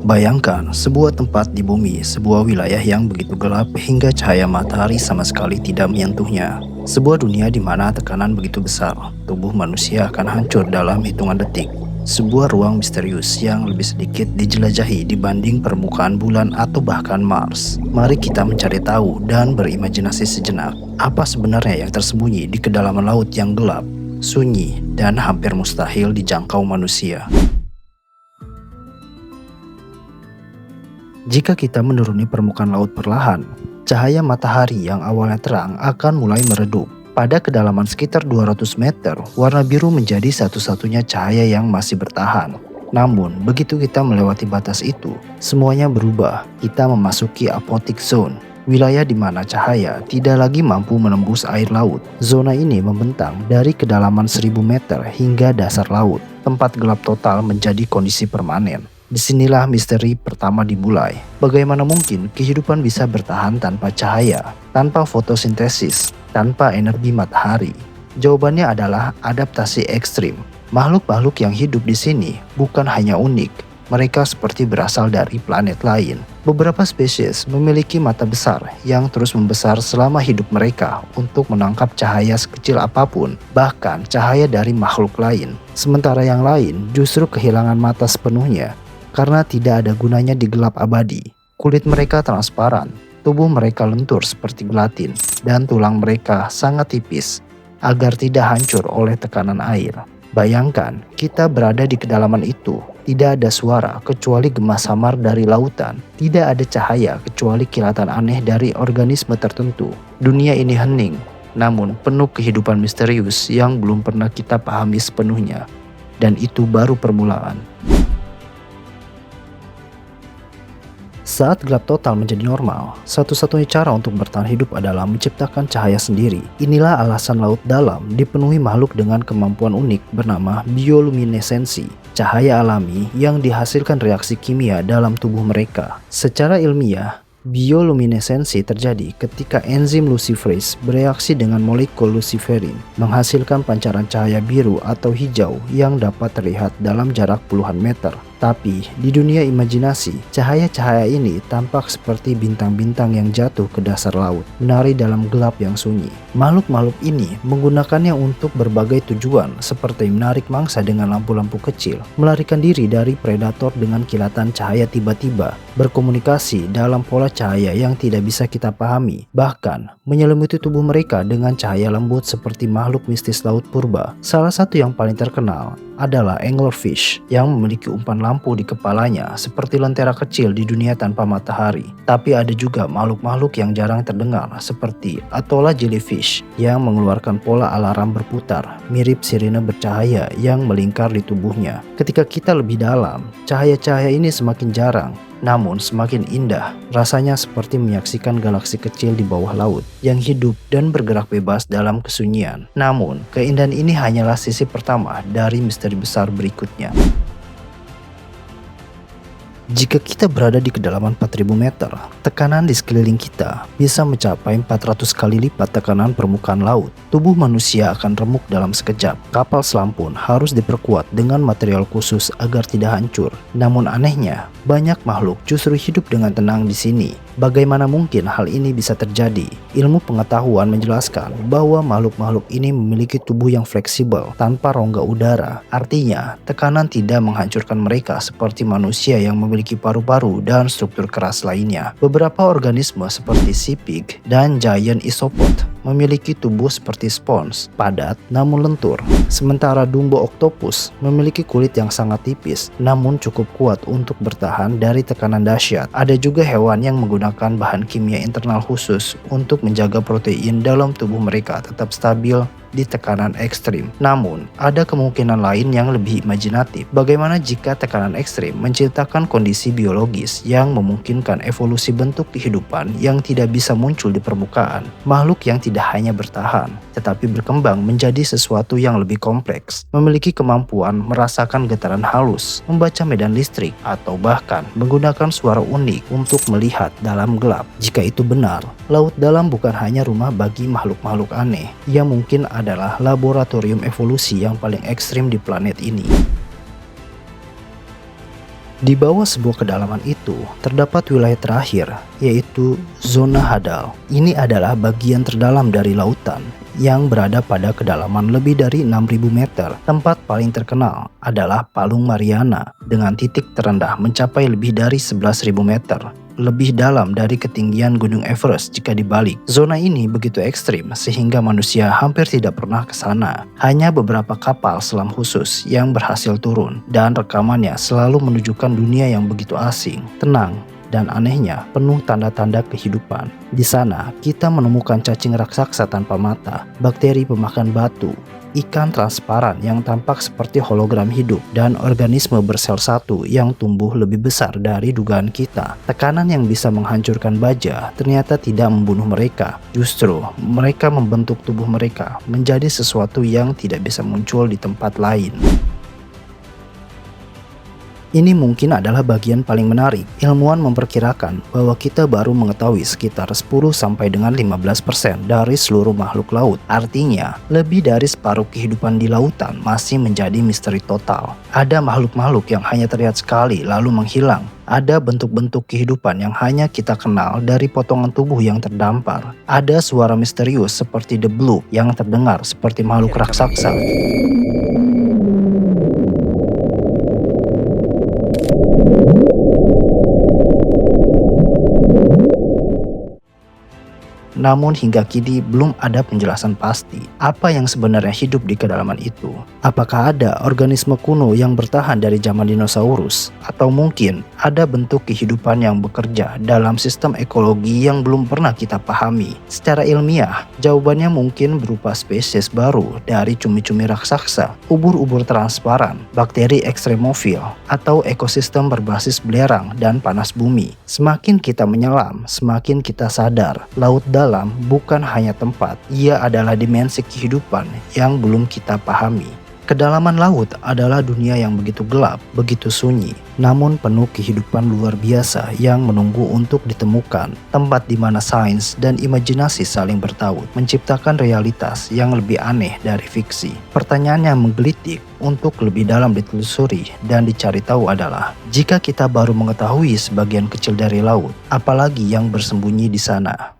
Bayangkan sebuah tempat di bumi, sebuah wilayah yang begitu gelap hingga cahaya matahari sama sekali tidak menyentuhnya. Sebuah dunia di mana tekanan begitu besar, tubuh manusia akan hancur dalam hitungan detik. Sebuah ruang misterius yang lebih sedikit dijelajahi dibanding permukaan bulan atau bahkan Mars. Mari kita mencari tahu dan berimajinasi sejenak. Apa sebenarnya yang tersembunyi di kedalaman laut yang gelap, sunyi, dan hampir mustahil dijangkau manusia? Jika kita menuruni permukaan laut perlahan, cahaya matahari yang awalnya terang akan mulai meredup. Pada kedalaman sekitar 200 meter, warna biru menjadi satu-satunya cahaya yang masih bertahan. Namun, begitu kita melewati batas itu, semuanya berubah. Kita memasuki apoptic zone, wilayah di mana cahaya tidak lagi mampu menembus air laut. Zona ini membentang dari kedalaman 1000 meter hingga dasar laut. Tempat gelap total menjadi kondisi permanen. Disinilah misteri pertama dimulai. Bagaimana mungkin kehidupan bisa bertahan tanpa cahaya, tanpa fotosintesis, tanpa energi matahari? Jawabannya adalah adaptasi ekstrim. Makhluk-makhluk yang hidup di sini bukan hanya unik, mereka seperti berasal dari planet lain. Beberapa spesies memiliki mata besar yang terus membesar selama hidup mereka untuk menangkap cahaya sekecil apapun, bahkan cahaya dari makhluk lain. Sementara yang lain justru kehilangan mata sepenuhnya karena tidak ada gunanya di gelap abadi. Kulit mereka transparan, tubuh mereka lentur seperti gelatin, dan tulang mereka sangat tipis agar tidak hancur oleh tekanan air. Bayangkan, kita berada di kedalaman itu. Tidak ada suara kecuali gema samar dari lautan. Tidak ada cahaya kecuali kilatan aneh dari organisme tertentu. Dunia ini hening, namun penuh kehidupan misterius yang belum pernah kita pahami sepenuhnya. Dan itu baru permulaan. Saat gelap total menjadi normal, satu-satunya cara untuk bertahan hidup adalah menciptakan cahaya sendiri. Inilah alasan laut dalam dipenuhi makhluk dengan kemampuan unik bernama bioluminesensi, cahaya alami yang dihasilkan reaksi kimia dalam tubuh mereka. Secara ilmiah, bioluminesensi terjadi ketika enzim luciferase bereaksi dengan molekul luciferin, menghasilkan pancaran cahaya biru atau hijau yang dapat terlihat dalam jarak puluhan meter. Tapi di dunia imajinasi, cahaya-cahaya ini tampak seperti bintang-bintang yang jatuh ke dasar laut, menari dalam gelap yang sunyi. Makhluk-makhluk ini menggunakannya untuk berbagai tujuan, seperti menarik mangsa dengan lampu-lampu kecil, melarikan diri dari predator dengan kilatan cahaya tiba-tiba, berkomunikasi dalam pola cahaya yang tidak bisa kita pahami, bahkan menyelimuti tubuh mereka dengan cahaya lembut seperti makhluk mistis laut purba. Salah satu yang paling terkenal adalah anglerfish yang memiliki umpan lampu di kepalanya seperti lentera kecil di dunia tanpa matahari. Tapi ada juga makhluk-makhluk yang jarang terdengar seperti Atolla jellyfish yang mengeluarkan pola alarm berputar mirip sirene bercahaya yang melingkar di tubuhnya. Ketika kita lebih dalam, cahaya-cahaya ini semakin jarang, namun semakin indah. Rasanya seperti menyaksikan galaksi kecil di bawah laut yang hidup dan bergerak bebas dalam kesunyian. Namun, keindahan ini hanyalah sisi pertama dari misteri besar berikutnya. Jika kita berada di kedalaman 4000 meter, tekanan di sekeliling kita bisa mencapai 400 kali lipat tekanan permukaan laut. Tubuh manusia akan remuk dalam sekejap. Kapal selam pun harus diperkuat dengan material khusus agar tidak hancur. Namun anehnya, banyak makhluk justru hidup dengan tenang di sini. Bagaimana mungkin hal ini bisa terjadi? Ilmu pengetahuan menjelaskan bahwa makhluk-makhluk ini memiliki tubuh yang fleksibel tanpa rongga udara. Artinya, tekanan tidak menghancurkan mereka seperti manusia yang memiliki paru-paru dan struktur keras lainnya. Beberapa organisme seperti sea pig dan giant isopod memiliki tubuh seperti spons, padat namun lentur. Sementara Dumbo octopus memiliki kulit yang sangat tipis namun cukup kuat untuk bertahan dari tekanan dahsyat. Ada juga hewan yang menggunakan bahan kimia internal khusus untuk menjaga protein dalam tubuh mereka tetap stabil di tekanan ekstrim. Namun, ada kemungkinan lain yang lebih imajinatif. Bagaimana jika tekanan ekstrim menciptakan kondisi biologis yang memungkinkan evolusi bentuk kehidupan yang tidak bisa muncul di permukaan? Makhluk yang tidak hanya bertahan, tetapi berkembang menjadi sesuatu yang lebih kompleks, memiliki kemampuan merasakan getaran halus, membaca medan listrik, atau bahkan menggunakan suara unik untuk melihat dalam gelap. Jika itu benar, laut dalam bukan hanya rumah bagi makhluk-makhluk aneh. Ia mungkin adalah laboratorium evolusi yang paling ekstrim di planet ini. Di bawah sebuah kedalaman itu, terdapat wilayah terakhir, yaitu zona Hadal. Ini adalah bagian terdalam dari lautan yang berada pada kedalaman lebih dari 6.000 meter. Tempat paling terkenal adalah Palung Mariana dengan titik terendah mencapai lebih dari 11.000 meter. Lebih dalam dari ketinggian Gunung Everest jika dibalik. Zona ini begitu ekstrim sehingga manusia hampir tidak pernah ke sana. Hanya beberapa kapal selam khusus yang berhasil turun dan rekamannya selalu menunjukkan dunia yang begitu asing, tenang, dan anehnya penuh tanda-tanda kehidupan. Di sana, kita menemukan cacing raksasa tanpa mata, bakteri pemakan batu, ikan transparan yang tampak seperti hologram hidup, dan organisme bersel satu yang tumbuh lebih besar dari dugaan kita. Tekanan yang bisa menghancurkan baja ternyata tidak membunuh mereka. Justru, mereka membentuk tubuh mereka menjadi sesuatu yang tidak bisa muncul di tempat lain. Ini mungkin adalah bagian paling menarik. Ilmuwan memperkirakan bahwa kita baru mengetahui sekitar 10 sampai dengan 15% dari seluruh makhluk laut. Artinya, lebih dari separuh kehidupan di lautan masih menjadi misteri total. Ada makhluk-makhluk yang hanya terlihat sekali lalu menghilang. Ada bentuk-bentuk kehidupan yang hanya kita kenal dari potongan tubuh yang terdampar. Ada suara misterius seperti The Blue yang terdengar seperti makhluk raksasa. Namun hingga kini belum ada penjelasan pasti apa yang sebenarnya hidup di kedalaman itu. Apakah ada organisme kuno yang bertahan dari zaman dinosaurus? Atau mungkin ada bentuk kehidupan yang bekerja dalam sistem ekologi yang belum pernah kita pahami? Secara ilmiah, jawabannya mungkin berupa spesies baru dari cumi-cumi raksasa, ubur-ubur transparan, bakteri ekstremofil, atau ekosistem berbasis belerang dan panas bumi. Semakin kita menyelam, semakin kita sadar, laut dalam bukan hanya tempat, ia adalah dimensi kehidupan yang belum kita pahami. Kedalaman laut adalah dunia yang begitu gelap, begitu sunyi, namun penuh kehidupan luar biasa yang menunggu untuk ditemukan. Tempat di mana sains dan imajinasi saling bertaut, menciptakan realitas yang lebih aneh dari fiksi. Pertanyaan yang menggelitik untuk lebih dalam ditelusuri dan dicari tahu adalah, jika kita baru mengetahui sebagian kecil dari laut, apalagi yang bersembunyi di sana?